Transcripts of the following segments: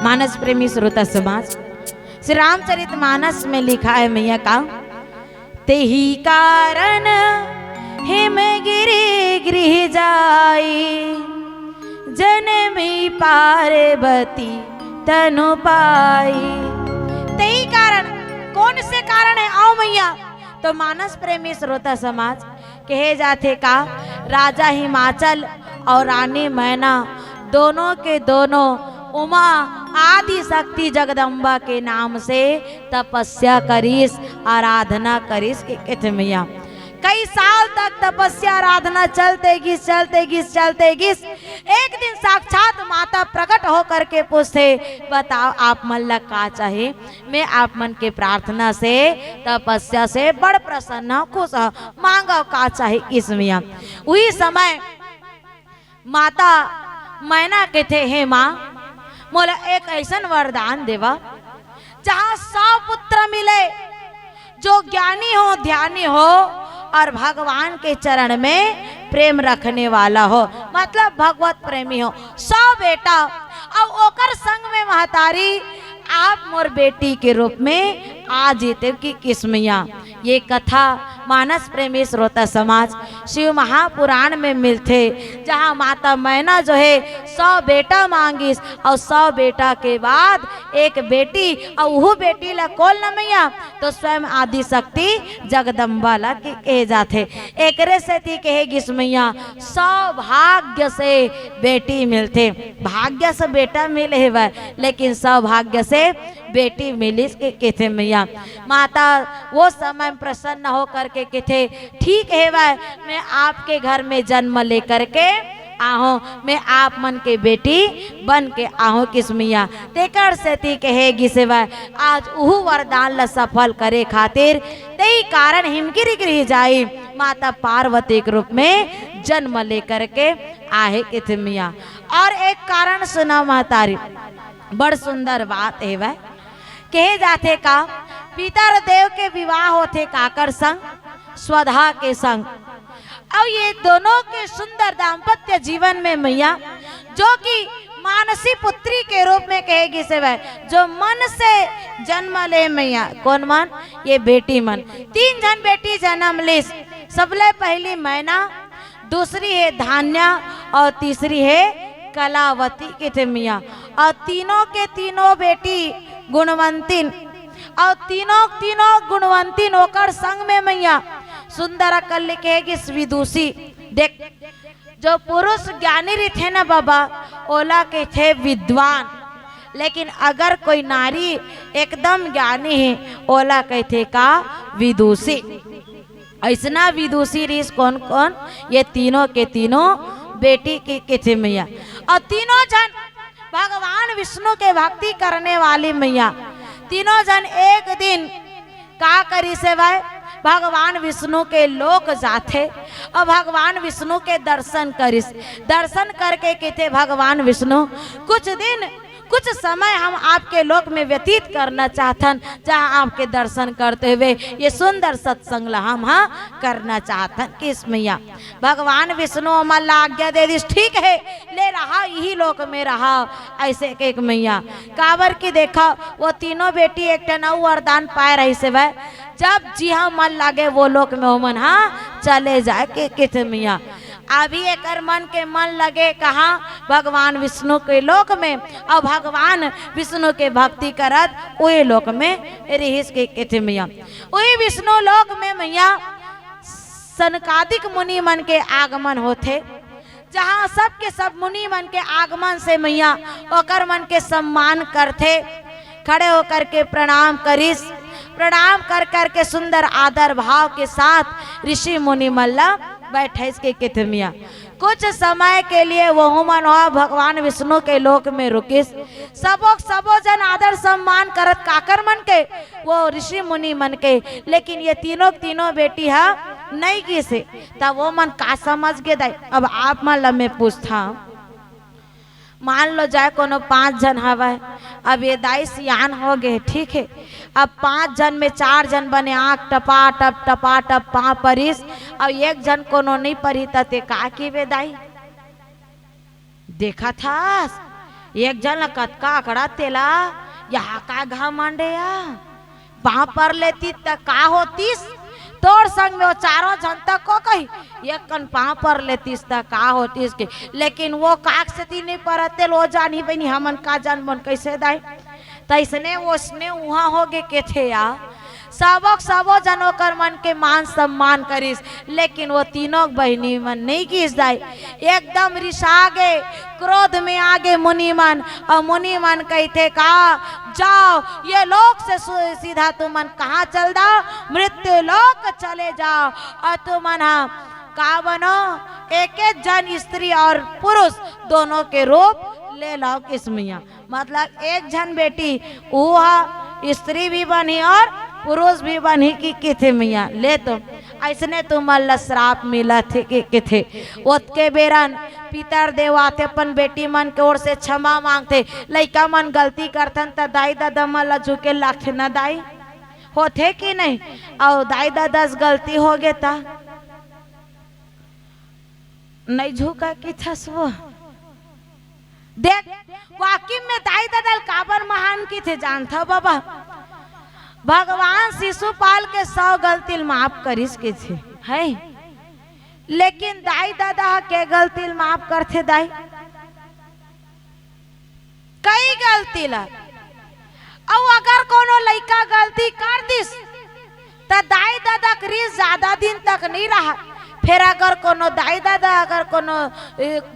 मानस प्रेमी श्रोता समाज, श्री रामचरित मानस में लिखा है मैया का, तेहि कारण हिमगिरि गृह जाई, जनमी पार्वती तनु पाई। तेहि कारण, कौन से कारण है? आओ मैया। तो मानस प्रेमी श्रोता समाज कहे जाते का, राजा हिमाचल और रानी मैना दोनों के दोनों उमा आदि शक्ति जगदम्बा के नाम से तपस्या करीस, आराधना करीस के कहते मैया। कई साल तक तपस्या आराधना चलते गिस। एक दिन साक्षात माता प्रकट होकर के पूछते, बताओ आप मन ला का चाहे? मैं आप मन के प्रार्थना से तपस्या से बड़ प्रसन्न खुश मांगो का चाहे इस मैया। वही समय माता मैना कहते, हे माँ मोला एक ऐसा वरदान देवा जहाँ 100 पुत्र मिले, जो ज्ञानी हो, ध्यानी हो और भगवान के चरण में प्रेम रखने वाला हो, मतलब भगवत प्रेमी हो। 100 बेटा और ओकर संग में महतारी आप मोर बेटी के रूप में आ जीते की किस्मिया। ये कथा मानस प्रेमी श्रोता समाज शिव महापुराण में मिलते, जहाँ माता मैना जो है 100 बेटा मांगिस और 100 बेटा के बाद एक बेटी, और वो बेटी ला कौन न मैया? तो स्वयं आदि शक्ति जगदम्बा ला के कहे जाते। एकरे से थी कहे गिस मैया, सौभाग्य से बेटी मिलते। भाग्य से बेटा मिले है, लेकिन सौभाग्य से बेटी मिलिस के कहते मैया। माता वो समय प्रसन्न होकर के कहते, ठीक है भाई, मैं आपके घर में जन्म लेकर के आहो, मैं आप मन के बेटी बन के आहो किस मैया। तेकर से ती कहेगी से भाई, आज उहु वरदान ला सफल करे खातिर तेई कारण हिमगिरि गृह जाई, माता पार्वती के रूप में जन्म लेकर के आहे किस मैया। और एक कारण सुना महतारी, बड़ सुंदर बात है वह, कहे जाते का पितर देव के विवाह होते काकर संग, स्वधा के संग, और ये दोनों के सुंदर दाम्पत्य जीवन में मैया, जो कि मानसी पुत्री के रूप में कहेगी से वह, जो मन से जन्म ले मैया। कौन मन? ये बेटी मन। 3 जन बेटी जन्म ले, सबले पहली मैना, दूसरी है धान्या और तीसरी है कलावती के थे मैया। और तीनों के तीनों बेटी गुणवंतीन, और तीनों गुणवंतीन होकर संग में मैया सुंदर अकल लिखेगी विदुषी। देख, जो पुरुष ज्ञानी थे ना बाबा, ओला के थे विद्वान, लेकिन अगर कोई नारी एकदम ज्ञानी है, ओला कहते का विदुषी। ऐसा विदुषी ऋषि कौन कौन? ये तीनों के तीनों बेटी के थे मैया। और तीनों जन भगवान विष्णु के भक्ति करने वाली मैया। तीनों जन एक दिन का करी से भाई, भगवान विष्णु के लोक जाते और भगवान विष्णु के दर्शन करिस। दर्शन करके कहते, भगवान विष्णु कुछ समय हम आपके लोक में व्यतीत करना चाहतन, जहाँ आपके दर्शन करते हुए ये सुंदर सत्संग हम करना चाहतन किस मैया। भगवान विष्णु हमारा आज्ञा दे दिस, ठीक है ले रहा, यही लोक में रहा। ऐसे एक मैया काबर की देखा, वो तीनों बेटी एक टना वरदान पाए रही से वह, जब जी हाँ मन लागे वो लोक में मन चले जाए के किस मैया। अभी एक मन के मन लगे कहाँ? भगवान विष्णु के लोक में, और भगवान विष्णु के भक्ति करत वही लोक में रहीस के कहते मैया। वही विष्णु लोक में मैया सनकादिक मुनि मन के आगमन होते, जहाँ सब के सब मुनि मन के आगमन से मैया ओकर मन के सम्मान करते, खड़े होकर के प्रणाम करिस। प्रणाम कर कर के सुंदर आदर भाव के साथ ऋषि मुनि मल्ला बैठे के कितमिया। कुछ समय के लिए वो मन हुआ भगवान विष्णु के लोक में रुकिस। सबो जन आदर सम्मान करत काकर मन के? वो ऋषि मुनि मन के। लेकिन ये तीनों बेटी है नहीं की से, तब वो मन का समझ के दाई। अब आप मन ला मैं पूछता, मान लो जाए कोनो 5 जन हवा, अब ये दाई सियान हो गए, ठीक है। अब 5 जन में 4 जन बने आँख टपा टप पाँ परिस, और एक जन कोनो नहीं परी ते का की वे दाई देखा था एक जन कतका आकड़ा तेला यहाँ का घा मांडे या वहां पर लेती त का होतीस तोड़ संग में वो चारों जनता को कही एक कन पाँव पर लेतीस त का होतीस के, लेकिन वो काक से नहीं परते लो जानी बनी हमन का जान मन कैसे दाई तैसने उसने वहां हो गे के थे या सबो जनों कर मन के मान सम्मान करिस, लेकिन वो तीनों बहनी मन नहीं किस जाए एकदम रिसा गए, क्रोध में आगे मुनि मन और मुनि मन कहते का जाओ ये लोक से सीधा तुमन कहाँ चल जाओ, मृत्यु लोक चले जाओ और तुमन का बनो एक एक जन स्त्री और पुरुष दोनों के रूप ले लाओ किस्मिया, मतलब एक जन बेटी वो स्त्री भी बनी और पुरुष भी बनी की थे मैया ले तो ऐसने तुम्हारा श्राप मिला थे कि थे ओतके बेरन पितर देव आते अपन बेटी मन के ओर से क्षमा मांगते, लइका मन गलती करथन त दाई दादा मन ला झुके लाखे न दाई होते कि नहीं, और दाई दादा गलती हो गए था नहीं झुका कि थस वो देख वाकई में दाई दादा काबर महान की थे जानता बाबा, भगवान शिशुपाल के 100 गलती माफ करिस के थे है, लेकिन दाई दादा के गलती माफ करते दाई कई गलती ला, और अगर कोनो लड़का गलती कर दिस तो दाई दादा क्रिस ज्यादा दिन तक नहीं रहा, फिर अगर कोनो दाई दादा अगर कोनो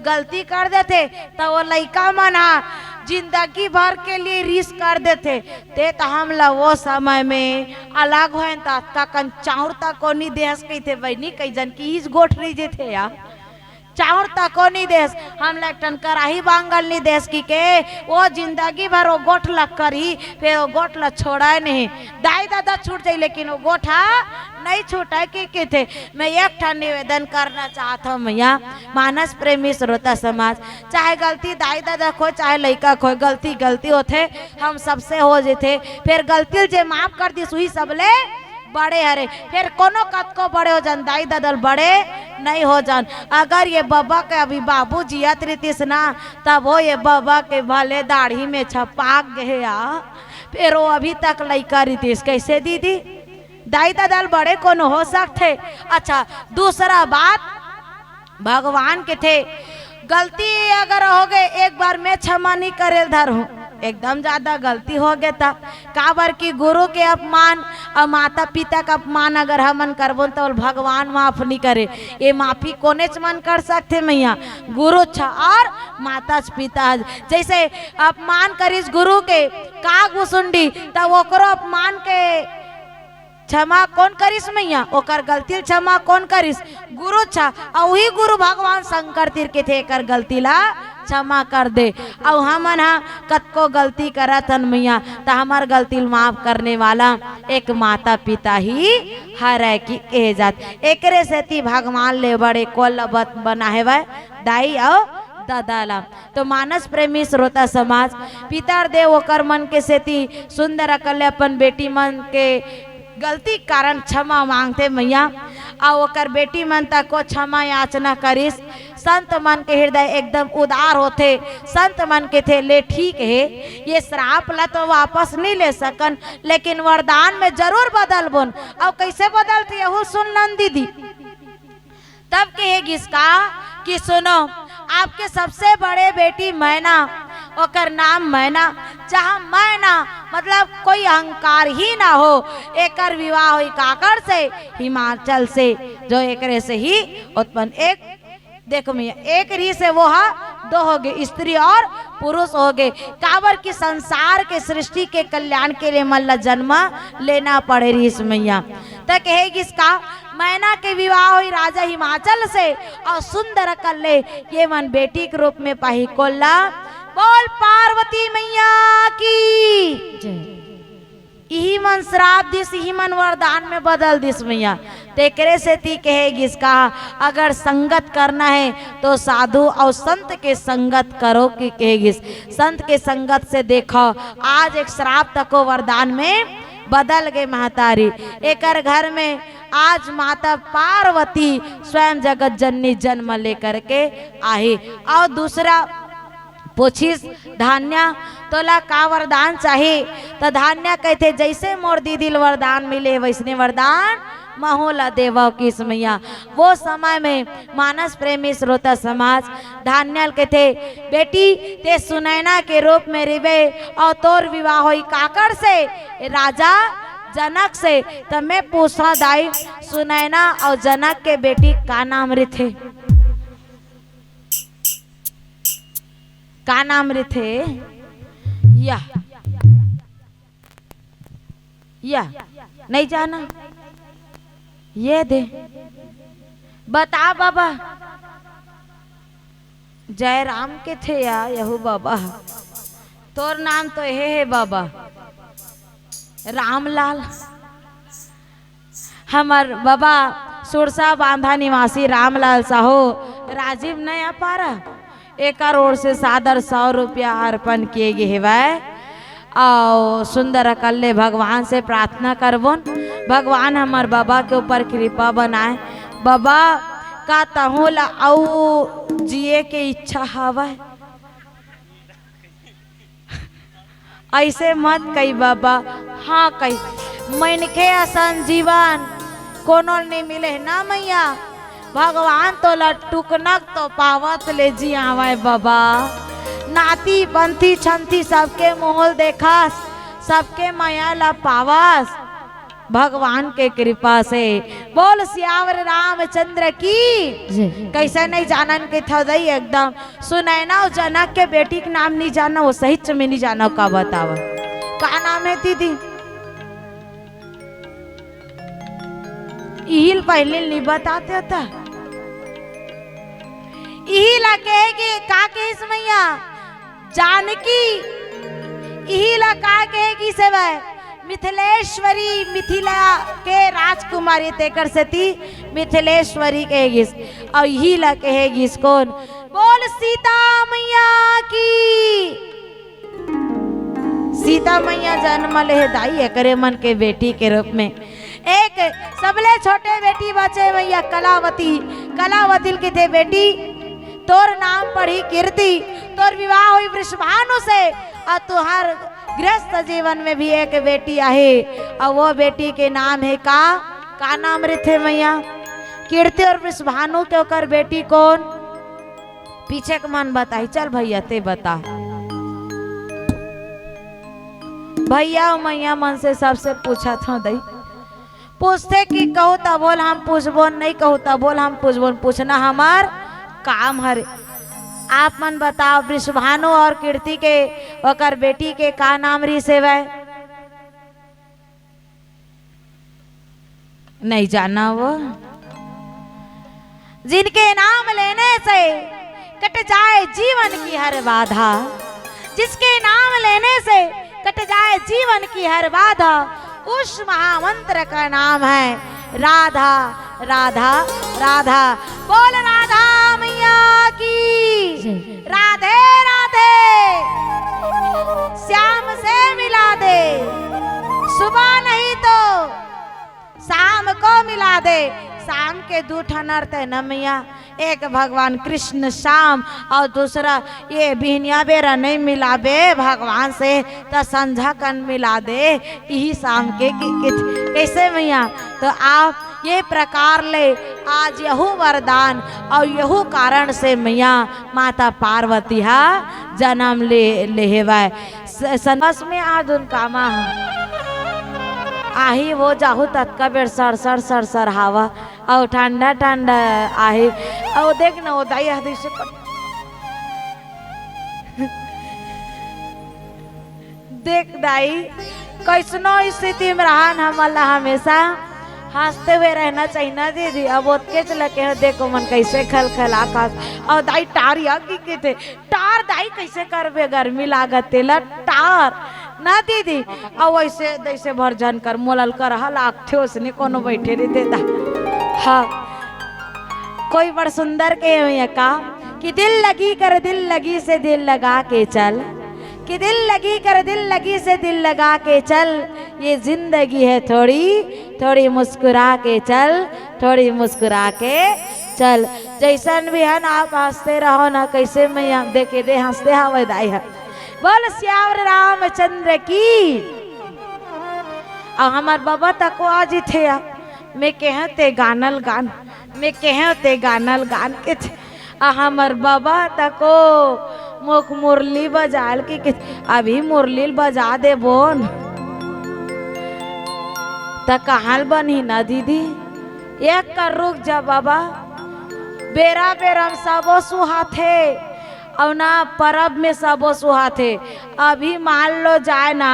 गलती कर देते तो वो लड़का मन जिंदगी भर के लिए रिस्क कर देते ते तो हम ला वो समय में अलग हो कन चाउर तक को नहीं देश कही थे बहनी कई जन की इस गोठ रही जे थे या चाउर तक को नहीं देश हम लोग टन कराही बांगल नहीं देश की के वो जिंदगी भर वो गोठ लग करी फिर वो गोठ ला छोड़ा नहीं, दाई दादा छूट जाये लेकिन वो गोठा नहीं छूटा कि थे। मैं एक ठन निवेदन करना चाहता हूँ मैया मानस प्रेमी श्रोता समाज, चाहे गलती दाई दादा खो चाहे लड़का खो गलती गलती होते हम सबसे हो जेते, फिर गलती जे माफ कर दी सुही सबले बड़े हरे, फिर कोनो कत को बड़े हो जान दाई दादल बड़े नहीं हो जान, अगर ये बाबा के अभी बाबू जियत रीतिस ना तब वो ये बाबा के भले दाढ़ी में छपाक गया, फिर वो अभी तक लड़का रीतिस कैसे दीदी दाई दादल बड़े कोनो हो सकते। अच्छा दूसरा बात भगवान के थे गलती अगर हो गए एक बार मैं क्षमा नहीं करे धर हूँ, एकदम ज्यादा गलती हो गया था काबर की गुरु के अपमान और माता पिता का अपमान अगर हमन करबो तो भगवान माफ नहीं करे, ये माफी कोने च मन कर सकते मैया गुरु छ और माता पिता, जैसे अपमान करिस गुरु के का गुसुंडी तब ओकरो अपमान के क्षमा कौन करिस मैया ओकर गलती क्षमा कौन करिस गुरु छा, और वही गुरु भगवान शंकर तीर के थे कर गलती ला क्षमा कर दे, और हमन कतको गलती करतन मैया तो हमार गलती माफ करने वाला एक माता पिता ही हर की कहे जात, एकरे सेती भगवान ले बड़े कोलबत बना है वह दाई और दादा। तो मानस प्रेमी श्रोता समाज पितर देव ओकर मन के सेती सुंदर अकल अपन बेटी मन के गलती कारण क्षमा मांगते मैया, और ओकर बेटी मन तक को क्षमा याचना करिस, संत मन के हृदय एकदम उदार होते, संत मन के थे ले ठीक है ये श्राप ला तो वापस नहीं ले सकन लेकिन वरदान में जरूर बदल बोन, और कैसे बदलती है सुन नंद दीदी तब कहेगी इसका कि सुनो आपके सबसे बड़े बेटी मैना ओकर नाम मैना, चाहे मैना मतलब कोई अहंकार ही ना हो, एकर विवाह हुई काकर से हिमाचल से जो एकरे से ही उत्पन्न एक देखो मियाँ एक री से वो दो हो गए स्त्री और पुरुष हो गए, काबर की संसार के सृष्टि के कल्याण के लिए मल्ला जन्म लेना पड़े रही इस मैया तो कहेगी इसका मैना के विवाह हुई राजा हिमाचल से और सुंदर कल्ले ये मन बेटी के रूप में पाही कोल्ला बोल पार्वती मैया की यही मन श्राप दिस यही मन वरदान में बदल दिस मैया तेकरे से ती कहेगी इसका अगर संगत करना है तो साधु और संत के संगत करो कि कहेगी संत के संगत से देखो आज एक श्राप तक को वरदान में बदल गए महतारी एकर घर में आज माता पार्वती स्वयं जगत जननी जन्म लेकर के आई। और दूसरा पूछिस धान्य तोला का वरदान चाहे तो धान्य कहते जैसे मोर दीदी वरदान मिले वैसने वरदान महोला देवा की मैया। वो समय में मानस प्रेमी श्रोता समाज धान्यल कहते बेटी ते सुनैना के रूप में रिवे और तोर विवाह होई काकर से राजा जनक से। तो मैं पूछा दाई सुनैना और जनक के बेटी का नाम रिथे का नाम रिथे या नहीं जाना ये दे बता बाबा। जय राम के थे या यहू बाबा तोर नाम तो है बाबा रामलाल। हमार बाबा सुरसा बांधा निवासी रामलाल साहो राजीव नहीं आ पा रहा 1 करोड़ से सादर 100 रुपया अर्पण किए गए है। और सुंदर अकल्ले भगवान से प्रार्थना करबोन भगवान हमार बाबा के ऊपर कृपा बनाए। बाबा का तहुला औ जिए के इच्छा हवा ऐसे मत कही बाबा। हाँ कही मनखे असन जीवन कोनो नहीं मिले ना मैया। भगवान तो लटुकनक तो पावत ले जी आवे बाबा। नाती पंथी छंती सबके मोहल देखा सबके माया ला पावास भगवान के कृपा से। बोल सियावर रामचंद्र की कैसे नहीं जानन के थदई एकदम। सुनैना और जनक के बेटी के नाम नहीं जाना वो सही में नहीं जाना का बतावा का नाम है दीदी। इहिल पहले नहीं बताते था इहिला कहेगी का के मैया जानकी इहिला का कहेगी सेवा मिथिलेश्वरी मिथिला के राजकुमारी तेकर से थी मिथिलेश्वरी कहेगी और इहिला कहेगी कौन। बोल सीता मैया की। सीता मैया जन्म ले दाई करे मन के बेटी के रूप में। एक सबले छोटे बेटी बचे मैया कलावती। कलावती की थे बेटी तोर नाम पढ़ी कीर्ति तोर विवाह हुई वृषभानु से और तुहार गृहस्थ जीवन में भी एक बेटी आहे और वो बेटी के नाम है का नाम रिथे मैया कीर्ति और वृषभानु के ओकर बेटी कौन पीछे के मन बताई। चल भैया ते बता भैया मैया मन से सबसे पूछा था दई पूछते कि कहू तब बोल हम पूछबो नहीं कहू तब बोल हम पूछबो पूछना हमार काम हर। आप मन बताओ वृषभानु और कीर्ति के ओकर बेटी के का नाम री सेवा नहीं जाना वो जिनके नाम लेने से कट जाए जीवन की हर बाधा। जिसके नाम लेने से कट जाए जीवन की हर बाधा उस महामंत्र का नाम है राधा राधा राधा। बोल राधा मैया की। राधे राधे श्याम से मिला दे सुबह नहीं तो शाम को मिला दे। शाम के 2 ठन अर्थ है न मैया एक भगवान कृष्ण शाम और दूसरा ये बिहनिया बेरा नहीं मिलाबे भगवान से तो संझा कन मिला दे यही शाम के कैसे मैया। तो आप ये प्रकार ले आज यहू वरदान और यहू कारण से मैया माता पार्वती हा जन्म ले सनस में आज उनका माँ आही वो जाहू तत्का बेर सर सर सर सर हवा और ठंडा ठंडा आहे और देख ना वो दाई हदी से देख दाई कैसनो स्थिति में रहन हमला हमेशा हंसते हुए रहना चाहिए ना दीदी। अब ओतके चला के देखो मन कैसे खल खल आकाश और दाई टार यागी के थे टार दाई कैसे करबे गर्मी लागत तेला टार ना दीदी और वैसे जैसे भरजन कर मोलल कर हल आखे उसने कोनो बैठे नहीं देता। हाँ कोई बड़ सुंदर के भैया का कि दिल लगी कर दिल लगी से दिल लगा के चल कि दिल लगी कर दिल लगी से दिल लगा के चल। ये जिंदगी है थोड़ी थोड़ी मुस्कुरा के चल थोड़ी मुस्कुरा के चल। जैसन भी है ना आप हंसते रहो ना, कैसे मैया देखे दे हंसते हवे दाई है। बोल श्याम रामचंद्र की। और हमार बाबा तक आज थे मैं कहते गानल गान, मैं कहते गानल गान के थे। हमार बाबा तको मुख मुरली बजाल की अभी मुरली बजा दे बोन त कहाल बनी ना दीदी। एक कर रुक जा बाबा, बेरा बेरम सबो सुहाथे और ना परब में सबो सुहाथे। अभी मान लो जाए ना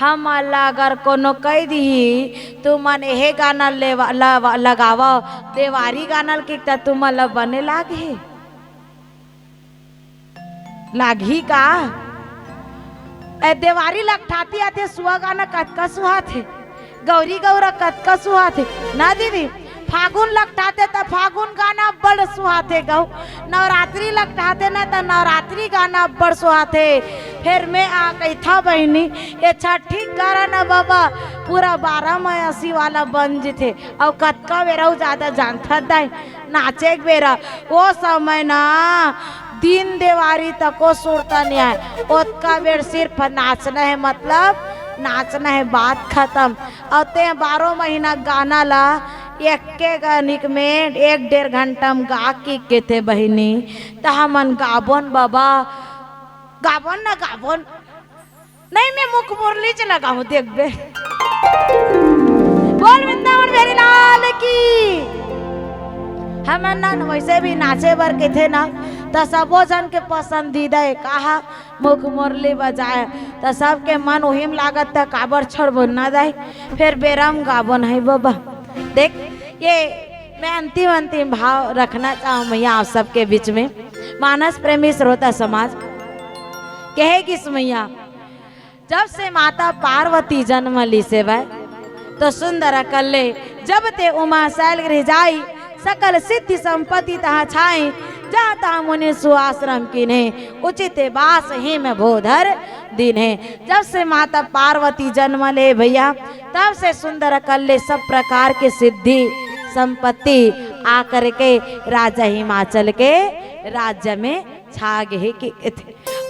हम अल्लाह अगर कोनो कह दी तू मन हे गाना लगावा देवारी गाना की तुम मतलब बने लागी का ए देवारी लगठाती आते सुहा गाना कतका सुहा थे, गौरी गौरा कतका सुहा थे ना दीदी। फागुन लगठाते तो फागुन गाना बड़ सुहाते गौ, नवरात्रि लगठाते ना तो नवरात्रि गाना बड़ सुहाते। फिर मैं आ गई था बहनी ये छठी करा ना बाबा पूरा 12 मयासी वाला बन जिथे। और कतका बेरा ज्यादा जानता दाई नाचे बेरा वो समय ना दिन देवारी तक को सुरता नहीं है, उसका बेर सिर्फ नाचना है, मतलब नाचना है, बात खत्म। और ते 12 महीना गाना ला एक गानिक में 1-1.5 घंटा में गा के थे बहिनी। तो हमन गाबन बाबा गाबन ना गाबन नहीं मैं मुख मुरली च लगाऊं देख बे। बोल वृंदावन मेरी लाल की। हमन ना वैसे भी नाचे बर के थे ना तो सबो जन के पसंदीदा है कहा मुख मुरली बजाए तो सबके मन वही में लागत था काबर छोड़बो ना दाई। फिर बेरम गाबन है बाबा। देख ये मैं अंतिम भाव रखना चाहूँ मैया आप सबके बीच में। मानस प्रेमी श्रोता समाज कहेगी मैया जब से माता पार्वती जन्म ली से वह तो सुंदर कल्ले जब ते उमा शैल गृह जाई सकल सिद्धि संपत्ति तहा छाई जहाँ तहाँ मुनि सुआश्रम किने उचित बास ही में भोधर दिन है। जब से माता पार्वती जन्म ले भैया तब से सुंदर कल्ले सब प्रकार के सिद्धि संपत्ति आकर के राजा हिमाचल के राज्य में छा गए कि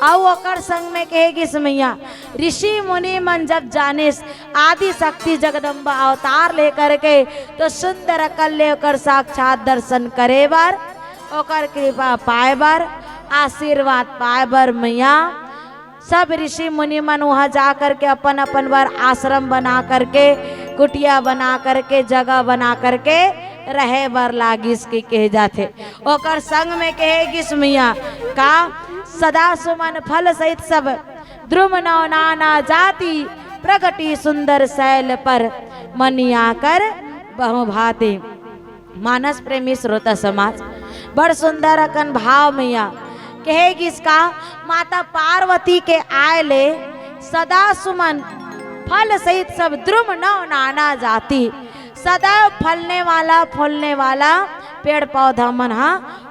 और संग में कहेगी मैया ऋषि मुनि मन जब जाने आदि शक्ति जगदम्बा अवतार लेकर के तो सुंदर कल्ले ओकर साक्षात दर्शन करे बार ओकर कृपा पाए बार आशीर्वाद पाए बार मैया सब ऋषि मुनि मन वहाँ जा करके अपन अपन बार आश्रम बना करके कुटिया बना करके जगह बना करके रहे बर लागिस की कहे जाते। ओकर संग में कहेगी मैया का सदा सुमन फल सहित सब द्रुम नव नाना जाति प्रगति सुंदर शैल पर मनिया कर बहु भाते। मानस प्रेमी श्रोता समाज बड़ सुंदर अकन भाव मैया कहेगी इसका माता पार्वती के आयले सदा सुमन फल सहित सब द्रुम नव नाना जाति सदैव फलने वाला फूलने वाला पेड़ पौधा मन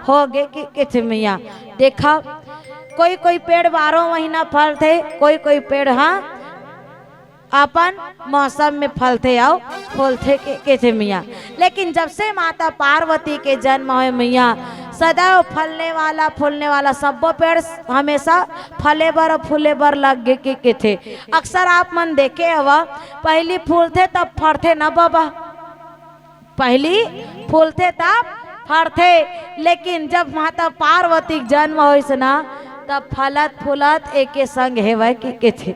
हो गे कि मैया देखा कोई कोई पेड़ 12 महीना फल थे, कोई कोई पेड़ अपन मौसम में फलते आओ फूलते के थे मैया। लेकिन जब से माता पार्वती के जन्म हुए मैया सदैव फलने वाला फूलने वाला सब पेड़ हमेशा फले बर और फूले बर लग गए के थे। अक्सर आप मन देखे हवा पहली फूलते तब फरते ना बाबा, पहली फूलते तब फरते। लेकिन जब माता पार्वती जन्म हो ना तब फलत फूलत एक संग है वह के थे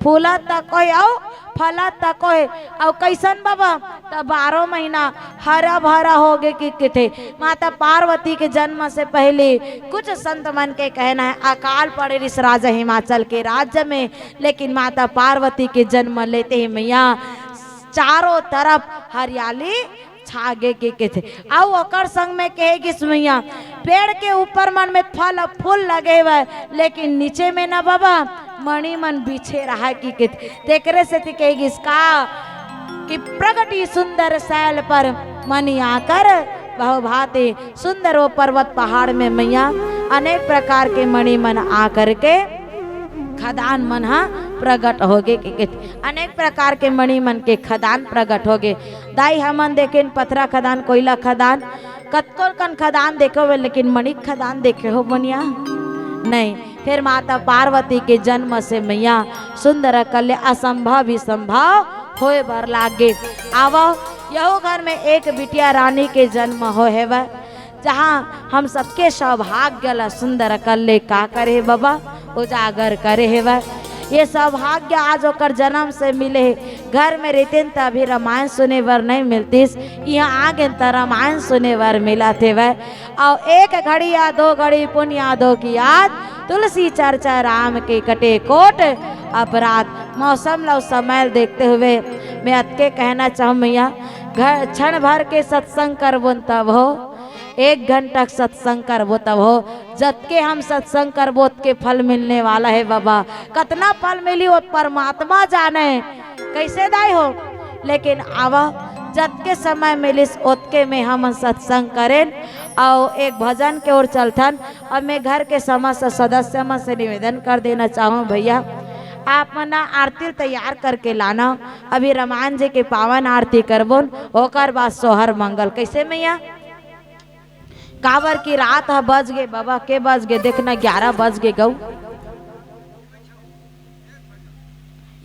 फूलत तक आओ फलत तक और कैसन बाबा तब 12 महीना हरा भरा हो गए कि थे। माता पार्वती के जन्म से पहले कुछ संत मन के कहना है अकाल पड़े इस राजा हिमाचल के राज्य में। लेकिन माता पार्वती के जन्म लेते ही मैया चारों तरफ हरियाली छागे के थे। आओ ओकर संग में कहेगी मैया पेड़ के ऊपर मन में फल फूल लगे हुए लेकिन नीचे में ना बाबा मणि मन बिछे रहा की तेकरे से कहेगी इसका कि प्रगति सुंदर शैल पर मणि आकर बहु भाते। सुंदर वो पर्वत पहाड़ में मैया अनेक प्रकार के मणि मन आकर के खदान मन हा प्रकट होगे के अनेक प्रकार के मणि मन के खदान प्रकट होगे। दाई हमन देखे पथरा खदान, कोयला खदान, कतको कन खदान देखो वे, लेकिन मणि खदान देखे हो बनिया नहीं। फिर माता पार्वती के जन्म से मैया सुंदर कल्य असंभव भी संभव होए भर लागे। आवो यहो घर में एक बिटिया रानी के जन्म हो है वह, जहाँ हम सबके सौभाग्य ला सुंदर कल्ले का करे बाबा उजागर करे है वह। ये सौभाग्य आज ओकर जन्म से मिले है। घर में रहते त अभी रामायण सुने बर नहीं मिलतीस, यहाँ आ गए त रामायण सुने बर मिला थे वह। और एक घड़ी या दो घड़ी पुण्य यादों की याद, तुलसी चर्चा राम के कटे कोट अपराध। मौसम लो समय देखते हुए मैं अतके कहना चाहूँ मैया, घर क्षण भर के सत्संग करबो तब हो, 1 घंटा सत्संग करबो तब हो, जब के हम सत्संग करबो के फल मिलने वाला है बाबा। कितना फल मिली वो परमात्मा जाने कैसे दाई हो, लेकिन आवा जब के समय मिलिस ओतके में हम सत्संग करें और एक भजन के ओर चलथन। और मैं घर के समस्त सदस्य मन से निवेदन कर देना चाहूँ भैया, आप मना आरती तैयार करके लाना। अभी रामायण जी के पावन आरती करबो, ओकर बाद सोहर मंगल। कैसे मैया कावर की रात है बज गए बाबा, के बज गए देखना 11 बज गए गौ।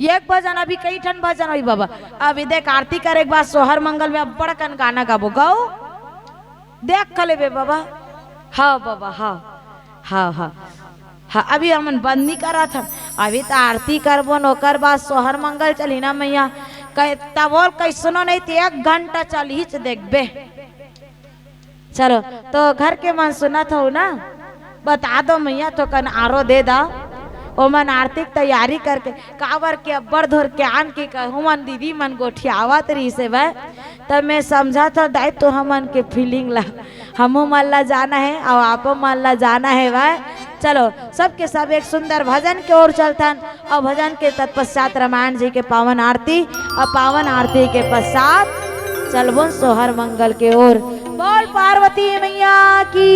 1 भजन अभी कई ठन भजन हुई बाबा। अभी देख आरती करे एक बार सोहर मंगल में अब बड़कन गाना गाबो गौ, देख खले बे बाबा। हाँ बाबा हाँ हाँ हाँ हाँ, अभी हमन बंद नहीं करा था, अभी तो आरती करबो ओकर बाद सोहर मंगल चली ना मैया। बोल कैसनो नहीं तो 1 घंटा चल ही देखबे। चलो तो घर के मन सुनत हो ना, बता दो मैया तो कन आरो दे दा। ओ मन आर्थिक तैयारी करके कावर के अब्बर धोर के आन के कहूँ दीदी मन गोठियावत रही से वह, तब मैं समझा था दाई तो हमन के फीलिंग ला हमू मन ला जाना है और आपो मन ला जाना है वह। चलो सबके सब एक सुंदर भजन के ओर चलतन और भजन के तत्पश्चात रामायण जी के पावन आरती और पावन आरती के पश्चात चलबो सोहर मंगल के ओर। बोल पार्वती मैया की,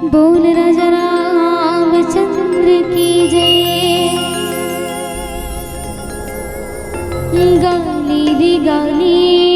बोल राजा रामचंद्र की जय। गाली दी गाली